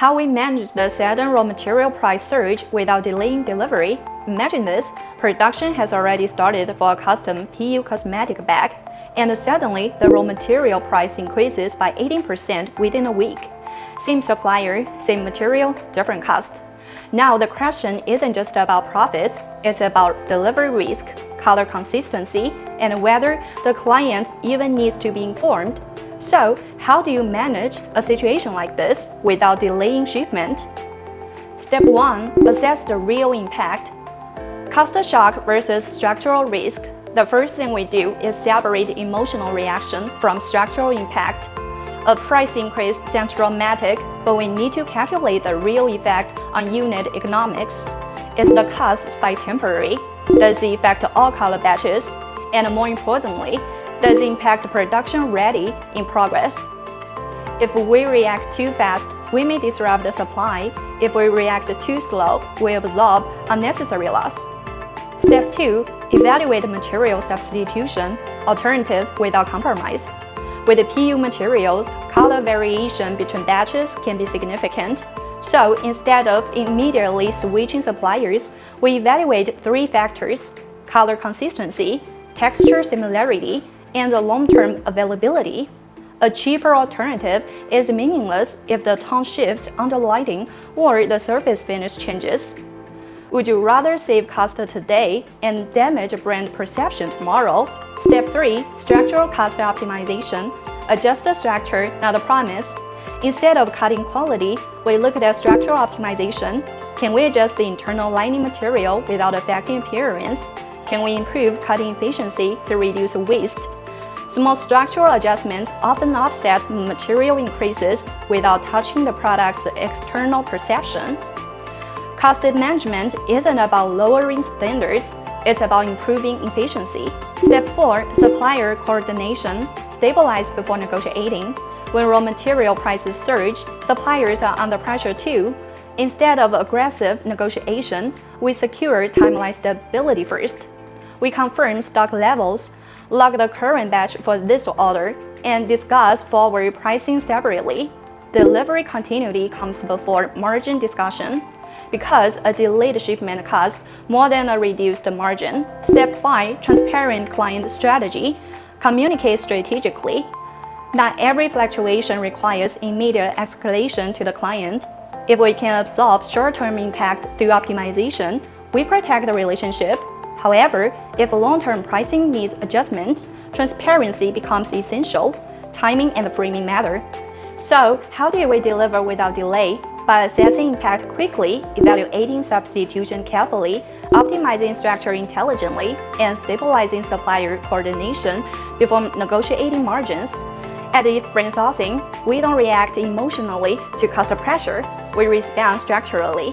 How we manage the sudden raw material price surge without delaying delivery. Imagine this, production has already started for a custom PU cosmetic bag, and suddenly the raw material price increases by 18% within a week. Same supplier, same material, different cost. Now the question isn't just about profits, it's about delivery risk, color consistency, and whether the client even needs to be informed. So, how do you manage a situation like this without delaying shipment? Step 1. Assess the real impact. Cost shock versus structural risk. The first thing we do is separate emotional reaction from structural impact. A price increase sounds dramatic, but we need to calculate the real effect on unit economics. Is the cost spike temporary? Does it affect all color batches? And more importantly, does it impact production ready in progress? If we react too fast, we may disrupt the supply. If we react too slow, we absorb unnecessary loss. Step 2. Evaluate material substitution, alternative without compromise. With the PU materials, color variation between batches can be significant. So instead of immediately switching suppliers, we evaluate 3 factors: color consistency, texture similarity, and long-term availability. A cheaper alternative is meaningless if the tone shifts on the lighting or the surface finish changes. Would you rather save cost today and damage brand perception tomorrow? Step 3. Structural cost optimization. Adjust the structure, not a promise. Instead of cutting quality, we look at structural optimization. Can we adjust the internal lining material without affecting appearance? Can we improve cutting efficiency to reduce waste? Small structural adjustments often offset material increases without touching the product's external perception. Cost management isn't about lowering standards, it's about improving efficiency. Step 4. Supplier coordination. Stabilize before negotiating. When raw material prices surge, suppliers are under pressure too. Instead of aggressive negotiation, we secure timeline stability first. We confirm stock levels, log the current batch for this order, and discuss forward pricing separately. Delivery continuity comes before margin discussion, because a delayed shipment costs more than a reduced margin. Step 5. Transparent client strategy. Communicate strategically. Not every fluctuation requires immediate escalation to the client. If we can absorb short-term impact through optimization, we protect the relationship. However, if long-term pricing needs adjustment, transparency becomes essential. Timing and framing matter. So, how do we deliver without delay? By assessing impact quickly, evaluating substitution carefully, optimizing structure intelligently, and stabilizing supplier coordination before negotiating margins. At IFBrand Sourcing, we don't react emotionally to cost pressure, we respond structurally.